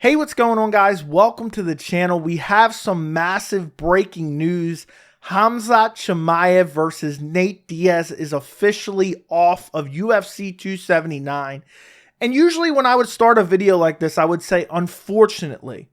Hey, what's going on, guys? Welcome to the channel. We have some massive breaking news. Khamzat Chimaev versus Nate Diaz is officially off of UFC 279. And usually when I would start a video like this, I would say, unfortunately.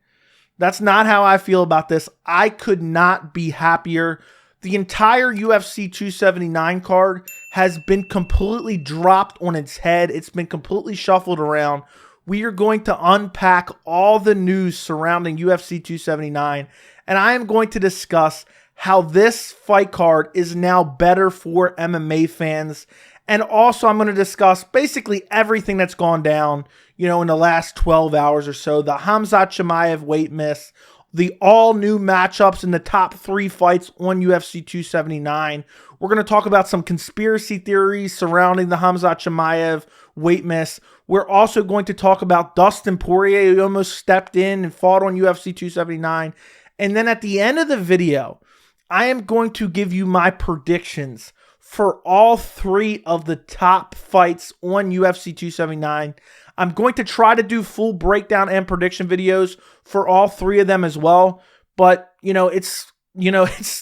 That's not how I feel about this. I could not be happier. The entire UFC 279 card has been completely dropped on its head. It's been completely shuffled around. We are going to unpack all the news surrounding UFC 279, and I am going to discuss how this fight card is now better for MMA fans. And also I'm going to discuss basically everything that's gone down, in the last 12 hours or so. The Khamzat Chimaev weight miss, the all new matchups in the top 3 fights on UFC 279. We're going to talk about some conspiracy theories surrounding the Khamzat Chimaev weight miss. We're also going to talk about Dustin Poirier, who almost stepped in and fought on UFC 279. And then at the end of the video, I am going to give you my predictions for all 3 of the top fights on UFC 279. I'm going to try to do full breakdown and prediction videos for all 3 of them as well. But, it's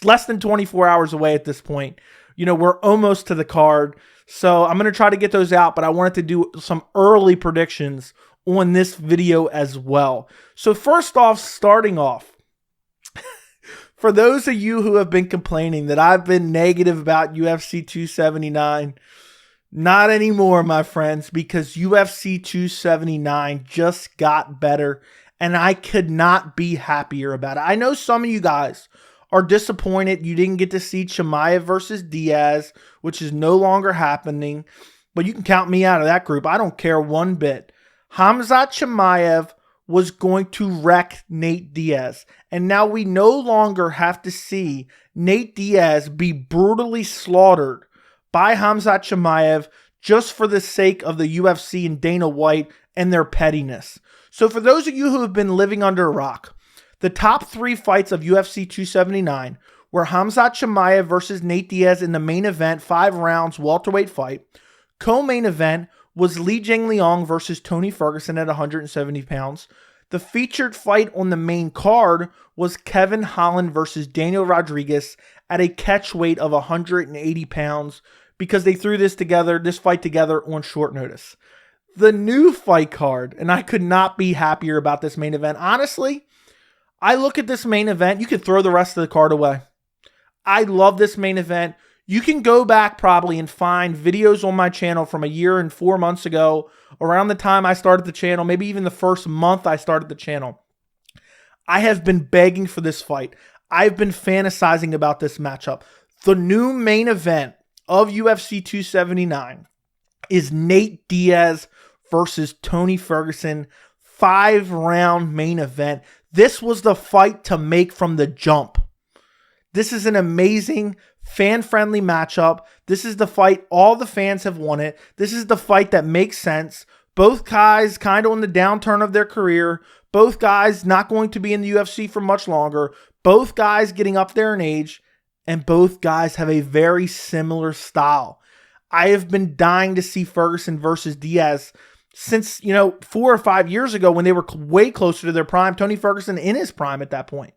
less than 24 hours away at this point. We're almost to the card. So I'm going to try to get those out, but I wanted to do some early predictions on this video as well. So first off, starting off, for those of you who have been complaining that I've been negative about UFC 279, not anymore, my friends, because UFC 279 just got better, and I could not be happier about it. I know some of you guys are disappointed you didn't get to see Chimaev versus Diaz, which is no longer happening, but you can count me out of that group. I don't care one bit. Khamzat Chimaev was going to wreck Nate Diaz, and now we no longer have to see Nate Diaz be brutally slaughtered by Khamzat Chimaev just for the sake of the UFC and Dana White and their pettiness. So for those of you who have been living under a rock, the top 3 fights of UFC 279 were Khamzat Chimaev versus Nate Diaz in the main event, 5 rounds, welterweight fight. Co-main event was Li Jingliang versus Tony Ferguson at 170 pounds. The featured fight on the main card was Kevin Holland versus Daniel Rodriguez at a catch weight of 180 pounds because they threw this fight together on short notice. The new fight card, and I could not be happier about this main event. Honestly, I look at this main event, you could throw the rest of the card away. I love this main event. You can go back probably and find videos on my channel from a year and 4 months ago, around the time I started the channel, maybe even the first month I started the channel. I have been begging for this fight. I've been fantasizing about this matchup. The new main event of UFC 279 is Nate Diaz versus Tony Ferguson, 5-round main event. This was the fight to make from the jump. This is an amazing, fan-friendly matchup. This is the fight all the fans have wanted. This is the fight that makes sense. Both guys kind of on the downturn of their career. Both guys not going to be in the UFC for much longer. Both guys getting up there in age. And both guys have a very similar style. I have been dying to see Ferguson versus Diaz since, 4 or 5 years ago when they were way closer to their prime. Tony Ferguson in his prime at that point.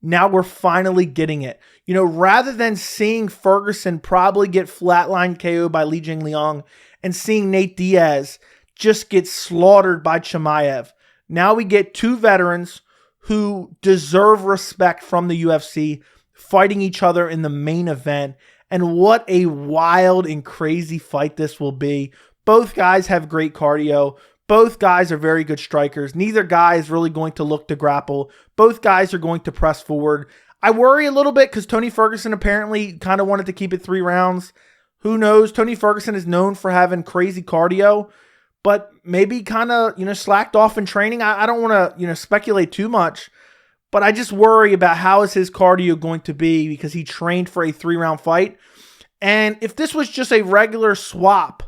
Now we're finally getting it. Rather than seeing Ferguson probably get flatline KO by Li Jingliang and seeing Nate Diaz just get slaughtered by Chimaev, now we get 2 veterans who deserve respect from the UFC fighting each other in the main event. And what a wild and crazy fight this will be. Both guys have great cardio. Both guys are very good strikers. Neither guy is really going to look to grapple. Both guys are going to press forward. I worry a little bit because Tony Ferguson apparently kind of wanted to keep it 3 rounds. Who knows? Tony Ferguson is known for having crazy cardio, but maybe kind of, slacked off in training. I don't want to, speculate too much, but I just worry about how is his cardio going to be because he trained for a 3-round fight. And if this was just a regular swap,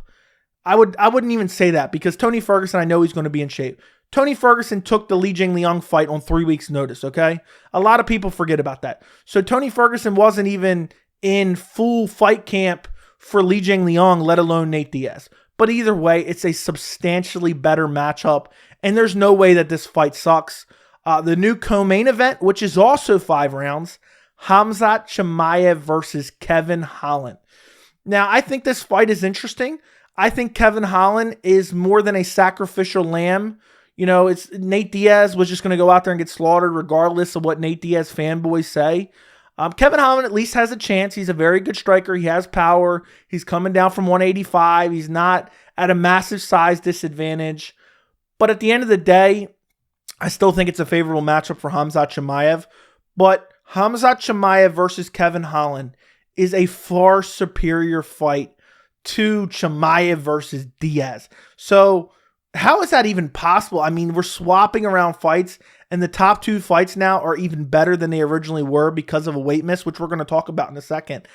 I wouldn't even say that because Tony Ferguson, I know he's going to be in shape. Tony Ferguson took the Li Jingliang fight on 3 weeks' notice, okay? A lot of people forget about that. So Tony Ferguson wasn't even in full fight camp for Li Jingliang, let alone Nate Diaz. But either way, it's a substantially better matchup, and there's no way that this fight sucks. The new co-main event, which is also 5 rounds, Khamzat Chimaev versus Kevin Holland. Now, I think this fight is interesting. I think Kevin Holland is more than a sacrificial lamb. You know, it's Nate Diaz was just going to go out there and get slaughtered regardless of what Nate Diaz fanboys say. Kevin Holland at least has a chance. He's a very good striker. He has power. He's coming down from 185. He's not at a massive size disadvantage. But at the end of the day, I still think it's a favorable matchup for Khamzat Chimaev. But Khamzat Chimaev versus Kevin Holland is a far superior fight to Chimaev versus Diaz. So how is that even possible? I mean, we're swapping around fights, and the top 2 fights now are even better than they originally were because of a weight miss, which we're going to talk about in a second.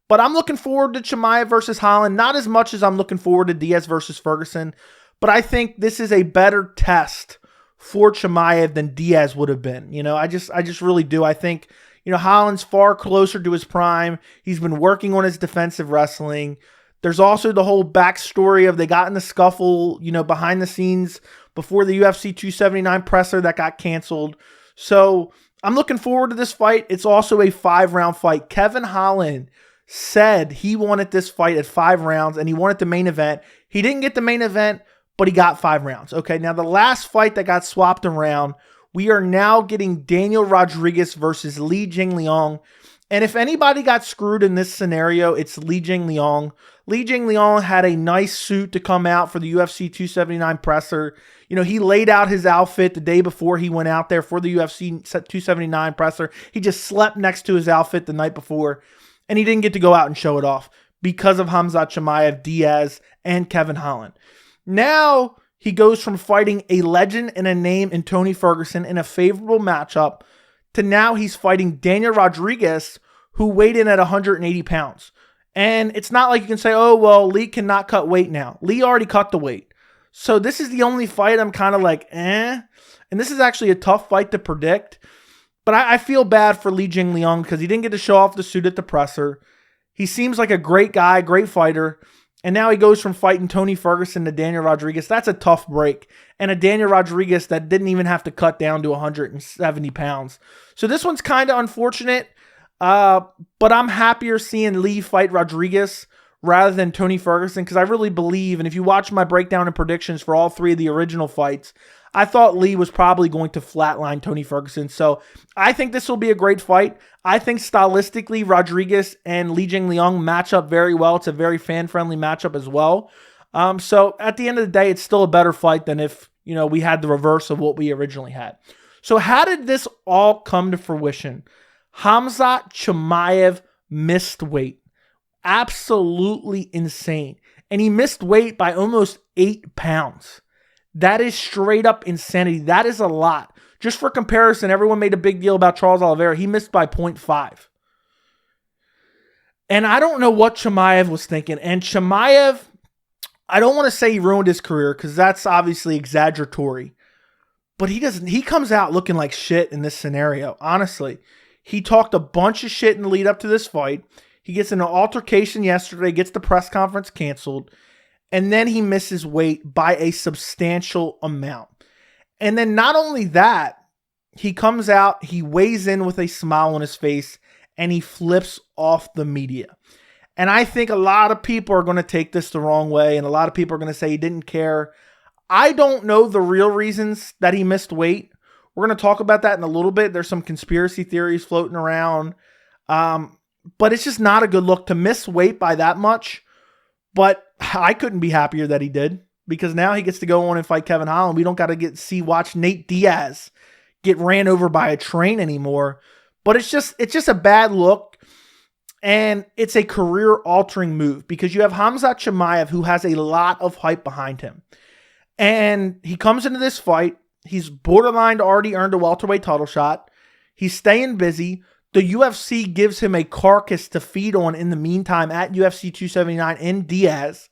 But I'm looking forward to Chimaev versus Holland, not as much as I'm looking forward to Diaz versus Ferguson. But I think this is a better test for Chimaev than Diaz would have been. You know, I just really do. I think, you know, Holland's far closer to his prime. He's been working on his defensive wrestling. There's also the whole backstory of they got in the scuffle, you know, behind the scenes before the UFC 279 presser that got canceled. So I'm looking forward to this fight. It's also a 5-round fight. Kevin Holland said he wanted this fight at 5 rounds and he wanted the main event. He didn't get the main event, but he got 5 rounds. Okay, now the last fight that got swapped around, we are now getting Daniel Rodriguez versus Li Jingliang. And if anybody got screwed in this scenario, it's Li Jingliang. Li Jingliang had a nice suit to come out for the UFC 279 presser. You know, he laid out his outfit the day before he went out there for the UFC 279 presser. He just slept next to his outfit the night before, and he didn't get to go out and show it off because of Khamzat Chimaev, Diaz, and Kevin Holland. Now he goes from fighting a legend and a name in Tony Ferguson in a favorable matchup to now he's fighting Daniel Rodriguez, who weighed in at 180 pounds. And it's not like you can say, oh, well, Lee cannot cut weight now. Lee already cut the weight. So this is the only fight I'm kind of like, eh. And this is actually a tough fight to predict. But I feel bad for Li Jingliang because he didn't get to show off the suit at the presser. He seems like a great guy, great fighter. And now he goes from fighting Tony Ferguson to Daniel Rodriguez. That's a tough break. And a Daniel Rodriguez that didn't even have to cut down to 170 pounds. So this one's kind of unfortunate. But I'm happier seeing Lee fight Rodriguez rather than Tony Ferguson because I really believe, and if you watch my breakdown and predictions for all 3 of the original fights, I thought Lee was probably going to flatline Tony Ferguson. So I think this will be a great fight. I think stylistically, Rodriguez and Li Jingliang match up very well. It's a very fan-friendly matchup as well. So at the end of the day, it's still a better fight than if, you know, we had the reverse of what we originally had. So how did this all come to fruition? Khamzat Chimaev missed weight. Absolutely insane. And he missed weight by almost 8 pounds. That is straight up insanity. That is a lot. Just for comparison, everyone made a big deal about Charles Oliveira. He missed by 0.5. And I don't know what Chimaev was thinking. And Chimaev, I don't want to say he ruined his career because that's obviously exaggeratory. But he comes out looking like shit in this scenario, honestly. He talked a bunch of shit in the lead up to this fight. He gets in an altercation yesterday, gets the press conference canceled, and then he misses weight by a substantial amount. And then not only that, he comes out, he weighs in with a smile on his face, and he flips off the media. And I think a lot of people are going to take this the wrong way, and a lot of people are going to say he didn't care. I don't know the real reasons that he missed weight. We're going to talk about that in a little bit. There's some conspiracy theories floating around. But it's just not a good look to miss weight by that much. But I couldn't be happier that he did because now he gets to go on and fight Kevin Holland. We don't got to watch Nate Diaz get ran over by a train anymore. But it's just a bad look. And it's a career-altering move because you have Khamzat Chimaev who has a lot of hype behind him. And he comes into this fight. He's borderline already earned a welterweight title shot. He's staying busy. The UFC gives him a carcass to feed on in the meantime at UFC 279 in Diaz.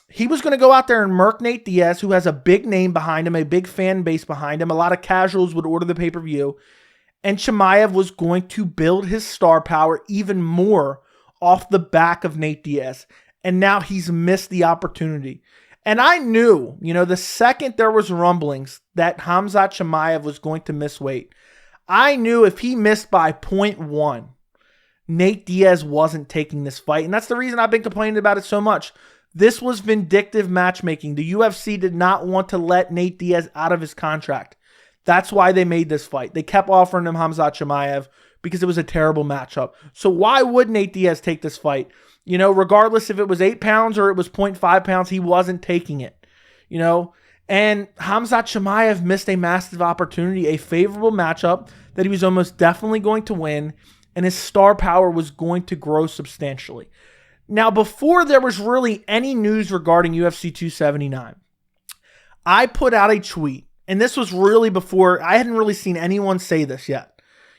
He was going to go out there and murk Nate Diaz, who has a big name behind him, a big fan base behind him. A lot of casuals would order the pay-per-view. And Chimaev was going to build his star power even more off the back of Nate Diaz. and now he's missed the opportunity. And I knew, the second there was rumblings that Khamzat Chimaev was going to miss weight, I knew if he missed by 0.1, Nate Diaz wasn't taking this fight. And that's the reason I've been complaining about it so much. This was vindictive matchmaking. The UFC did not want to let Nate Diaz out of his contract. That's why they made this fight. They kept offering him Khamzat Chimaev because it was a terrible matchup. So why would Nate Diaz take this fight? Regardless if it was 8 pounds or it was 0.5 pounds, he wasn't taking it. And Khamzat Chimaev missed a massive opportunity, a favorable matchup that he was almost definitely going to win, and his star power was going to grow substantially. Now, before there was really any news regarding UFC 279, I put out a tweet, and this was really before, I hadn't really seen anyone say this yet.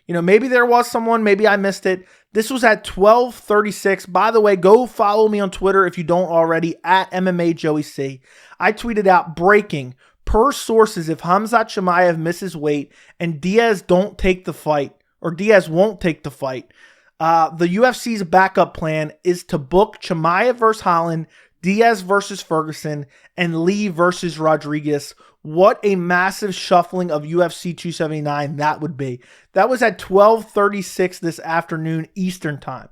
Maybe there was someone, maybe I missed it. This was at 12:36. By the way, go follow me on Twitter if you don't already, at MMA Joey C. I tweeted out, breaking, per sources, if Khamzat Chimaev misses weight and Diaz don't take the fight, or Diaz won't take the fight, the UFC's backup plan is to book Chimaev versus Holland, Diaz versus Ferguson, and Lee versus Rodriguez. What a massive shuffling of UFC 279 that would be. That was at 12:36 this afternoon Eastern time.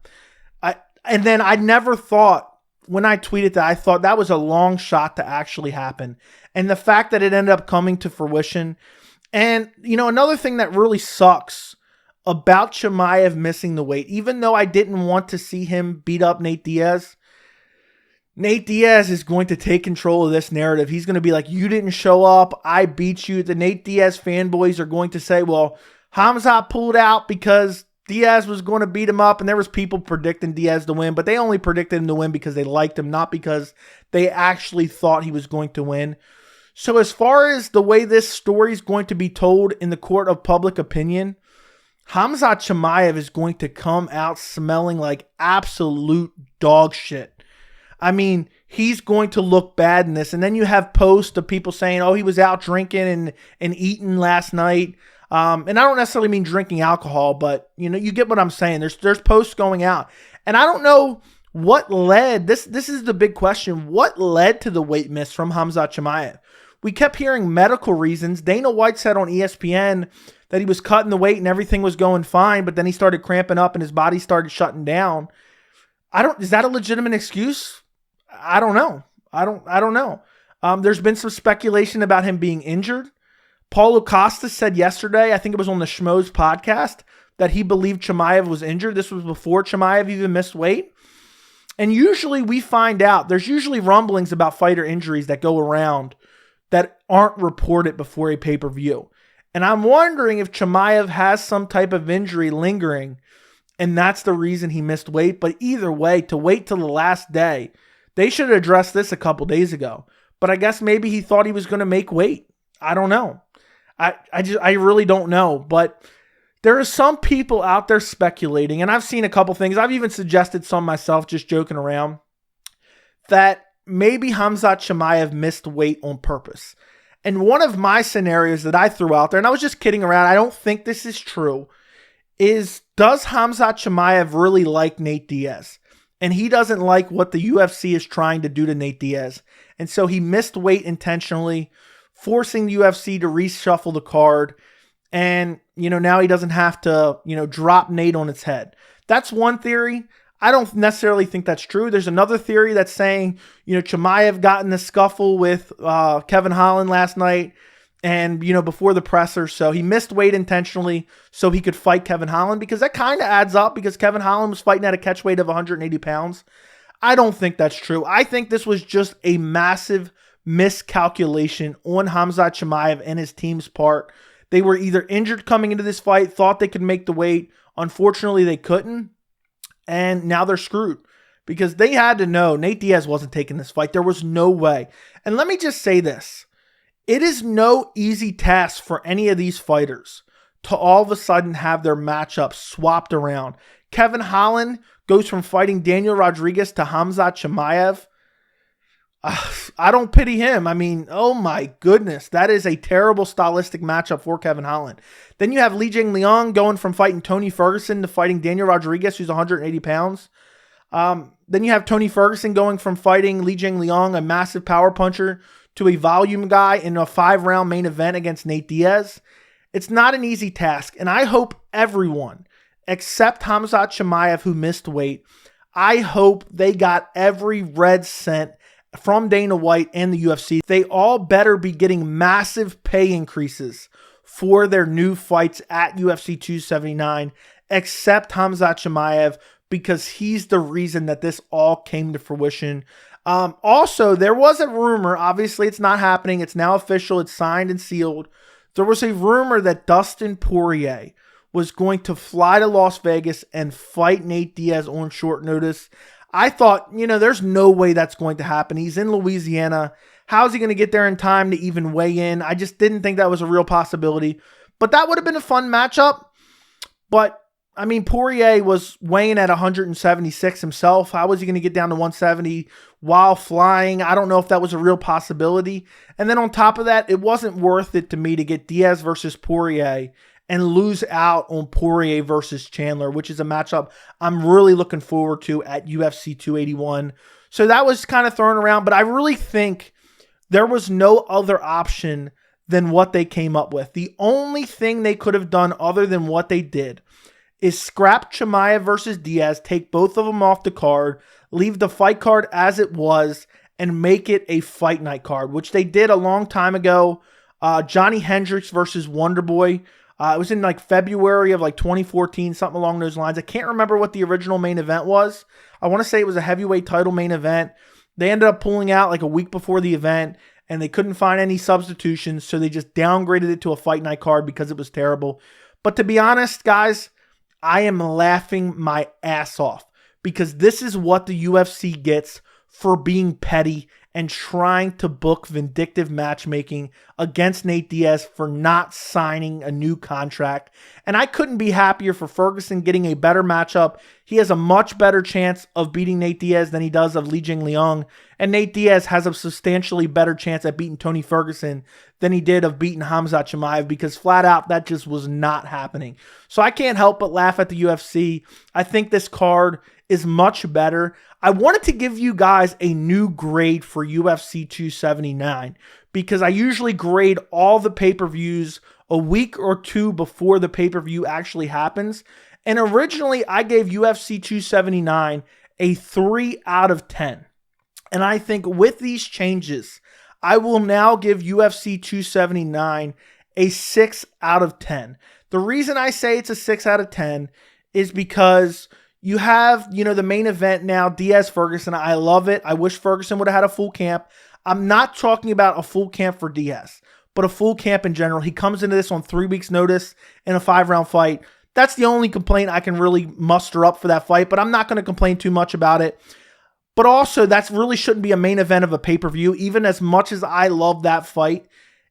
And then I never thought, when I tweeted that, I thought that was a long shot to actually happen. And the fact that it ended up coming to fruition. And, another thing that really sucks about Chimaev missing the weight, even though I didn't want to see him beat up Nate Diaz is going to take control of this narrative. He's going to be like, you didn't show up, I beat you. The Nate Diaz fanboys are going to say, well, Khamzat pulled out because Diaz was going to beat him up, and there was people predicting Diaz to win, but they only predicted him to win because they liked him, not because they actually thought he was going to win. So as far as the way this story is going to be told in the court of public opinion, Khamzat Chimaev is going to come out smelling like absolute dog shit. I mean, he's going to look bad in this. And then you have posts of people saying, oh, he was out drinking and eating last night. And I don't necessarily mean drinking alcohol, but, you get what I'm saying. There's posts going out. And I don't know what led, this is the big question, what led to the weight miss from Khamzat Chimaev? We kept hearing medical reasons. Dana White said on ESPN that he was cutting the weight and everything was going fine, but then he started cramping up and his body started shutting down. Is that a legitimate excuse? I don't know. I don't know. There's been some speculation about him being injured. Paulo Costa said yesterday, I think it was on the Schmoes podcast, that he believed Chimaev was injured. This was before Chimaev even missed weight. And usually we find out, there's usually rumblings about fighter injuries that go around that aren't reported before a pay-per-view. And I'm wondering if Chimaev has some type of injury lingering, and that's the reason he missed weight. But either way, to wait till the last day, they should have addressed this a couple days ago. But I guess maybe he thought he was going to make weight. I don't know. I really don't know. But there are some people out there speculating, and I've seen a couple things. I've even suggested some myself, just joking around, that maybe Khamzat Chimaev missed weight on purpose. And one of my scenarios that I threw out there, and I was just kidding around, I don't think this is true, is does Khamzat Chimaev really like Nate Diaz? And he doesn't like what the UFC is trying to do to Nate Diaz. And so he missed weight intentionally, forcing the UFC to reshuffle the card. And, now he doesn't have to, drop Nate on its head. That's one theory. I don't necessarily think that's true. There's another theory that's saying, Chimaev got in the scuffle with Kevin Holland last night and, before the presser. So he missed weight intentionally so he could fight Kevin Holland, because that kind of adds up, because Kevin Holland was fighting at a catch weight of 180 pounds. I don't think that's true. I think this was just a massive miscalculation on Khamzat Chimaev and his team's part. They were either injured coming into this fight, thought they could make the weight. Unfortunately, they couldn't. And now they're screwed, because they had to know Nate Diaz wasn't taking this fight. There was no way. And let me just say this. It is no easy task for any of these fighters to all of a sudden have their matchups swapped around. Kevin Holland goes from fighting Daniel Rodriguez to Khamzat Chimaev. I don't pity him. I mean, oh my goodness. That is a terrible stylistic matchup for Kevin Holland. Then you have Li Jingliang going from fighting Tony Ferguson to fighting Daniel Rodriguez, who's 180 pounds. Then you have Tony Ferguson going from fighting Li Jingliang, a massive power puncher, to a volume guy in a 5-round main event against Nate Diaz. It's not an easy task, and I hope everyone, except Khamzat Chimaev, who missed weight, I hope they got every red cent from Dana White and the UFC. They all better be getting massive pay increases for their new fights at UFC 279, except Khamzat Chimaev, because he's the reason that this all came to fruition. Also, there was a rumor, obviously it's not happening, it's now official, it's signed and sealed. There was a rumor that Dustin Poirier was going to fly to Las Vegas and fight Nate Diaz on short notice. I thought, there's no way that's going to happen. He's in Louisiana. How's he going to get there in time to even weigh in? I just didn't think that was a real possibility. But that would have been a fun matchup. But Poirier was weighing at 176 himself. How was he going to get down to 170 while flying? I don't know if that was a real possibility. And then on top of that, it wasn't worth it to me to get Diaz versus Poirier and lose out on Poirier versus Chandler, which is a matchup I'm really looking forward to at UFC 281. So that was kind of thrown around, but I really think there was no other option than what they came up with. The only thing they could have done other than what they did is scrap Chimaev versus Diaz, take both of them off the card, leave the fight card as it was, and make it a fight night card, which they did a long time ago. Johnny Hendricks versus Wonderboy. It was in February of 2014, something along those lines. I can't remember what the original main event was. I want to say it was a heavyweight title main event. They ended up pulling out a week before the event, and they couldn't find any substitutions, so they just downgraded it to a fight night card because it was terrible. But to be honest, guys, I am laughing my ass off because this is what the UFC gets for being petty and trying to book vindictive matchmaking against Nate Diaz for not signing a new contract. And I couldn't be happier for Ferguson getting a better matchup. He has a much better chance of beating Nate Diaz than he does of Li Jingliang. And Nate Diaz has a substantially better chance at beating Tony Ferguson than he did of beating Khamzat Chimaev, because flat out that just was not happening. So I can't help but laugh at the UFC. I think this card is much better. I wanted to give you guys a new grade for UFC 279 because I usually grade all the pay-per-views a week or two before the pay-per-view actually happens. And originally I gave UFC 279 a 3 out of 10. And I think with these changes, I will now give UFC 279 a 6 out of 10. The reason I say it's a 6 out of 10 is because you have, the main event now, Diaz-Ferguson. I love it. I wish Ferguson would have had a full camp. I'm not talking about a full camp for Diaz, but a full camp in general. He comes into this on 3 weeks' notice in a 5-round fight. That's the only complaint I can really muster up for that fight, but I'm not going to complain too much about it. But also, that really shouldn't be a main event of a pay-per-view. Even as much as I love that fight,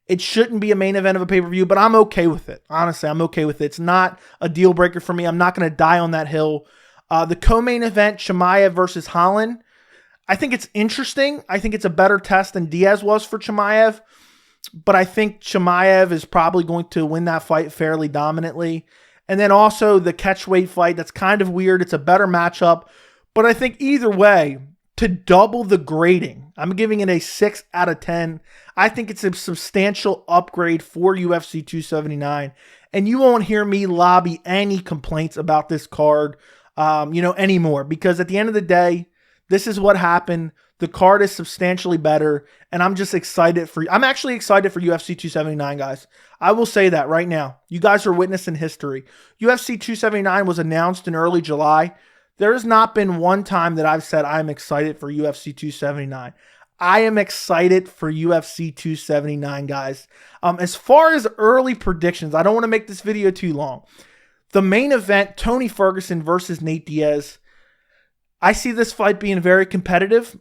it shouldn't be a main event of a pay-per-view, but I'm okay with it. Honestly, I'm okay with it. It's not a deal breaker for me. I'm not going to die on that hill. The co-main event, Chimaev versus Holland, I think it's interesting. I think it's a better test than Diaz was for Chimaev, but I think Chimaev is probably going to win that fight fairly dominantly. And then also the catchweight fight, that's kind of weird. It's a better matchup, but I think either way, to double the grading, I'm giving it a 6 out of 10. I think it's a substantial upgrade for UFC 279, and you won't hear me lobby any complaints about this card anymore, because at the end of the day, this is what happened. The card is substantially better, and I'm actually excited for UFC 279, guys. I will say that right now. You guys are witnessing history. UFC 279 was announced in early July. There has not been one time that I've said I'm excited for UFC 279. I am excited for UFC 279, guys. As far as early predictions, I don't want to make this video too long. The main event, Tony Ferguson versus Nate Diaz. I see this fight being very competitive.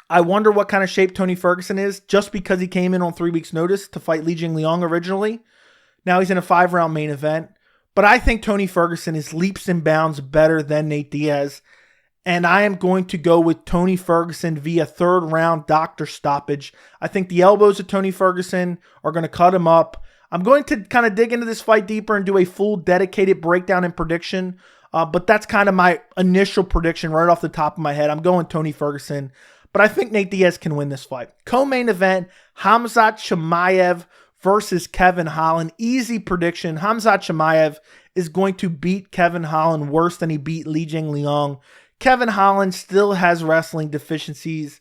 I wonder what kind of shape Tony Ferguson is, just because he came in on 3 weeks' notice to fight Li Jingliang originally. Now he's in a 5-round main event. But I think Tony Ferguson is leaps and bounds better than Nate Diaz. And I am going to go with Tony Ferguson via 3rd round doctor stoppage. I think the elbows of Tony Ferguson are going to cut him up. I'm going to kind of dig into this fight deeper and do a full dedicated breakdown and prediction But that's kind of my initial prediction right off the top of my head. I'm going Tony Ferguson, but I think Nate Diaz can win this fight. Co-main event, Khamzat Chimaev versus Kevin Holland. Easy prediction. Khamzat Chimaev is going to beat Kevin Holland worse than he beat Li Jingliang. Kevin Holland still has wrestling deficiencies,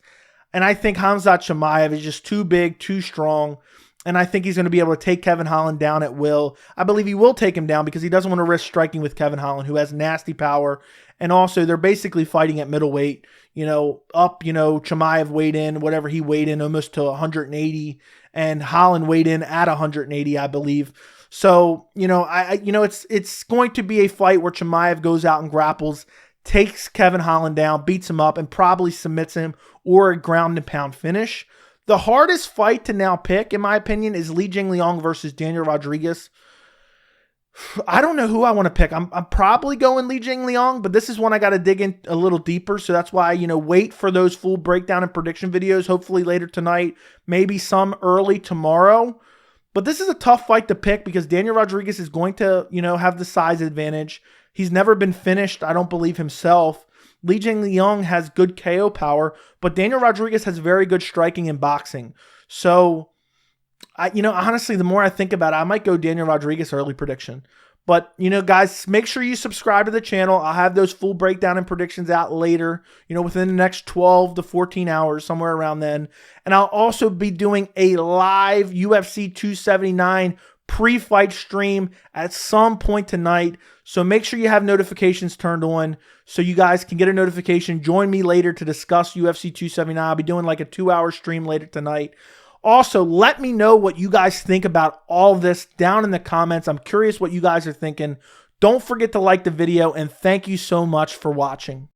and I think Khamzat Chimaev is just too big, too strong, and I think he's going to be able to take Kevin Holland down at will. I believe he will take him down because he doesn't want to risk striking with Kevin Holland, who has nasty power. And also, they're basically fighting at middleweight, Chimaev weighed in, whatever he weighed in, almost to 180, and Holland weighed in at 180, I believe. So, it's going to be a fight where Chimaev goes out and grapples, takes Kevin Holland down, beats him up, and probably submits him or a ground and pound finish. The hardest fight to now pick, in my opinion, is Li Jingliang versus Daniel Rodriguez. I don't know who I want to pick. I'm probably going Li Jingliang, but this is one I got to dig in a little deeper. So that's why, wait for those full breakdown and prediction videos, hopefully later tonight, maybe some early tomorrow. But this is a tough fight to pick because Daniel Rodriguez is going to, have the size advantage. He's never been finished, I don't believe, himself. Li Jingliang has good KO power, but Daniel Rodriguez has very good striking and boxing. So, honestly, the more I think about it, I might go Daniel Rodriguez early prediction. But, guys, make sure you subscribe to the channel. I'll have those full breakdown and predictions out later, within the next 12 to 14 hours, somewhere around then. And I'll also be doing a live UFC 279 pre-fight stream at some point tonight. So make sure you have notifications turned on so you guys can get a notification. Join me later to discuss UFC 279. I'll be doing like a 2-hour stream later tonight. Also, let me know what you guys think about all this down in the comments. I'm curious what you guys are thinking. Don't forget to like the video, and thank you so much for watching.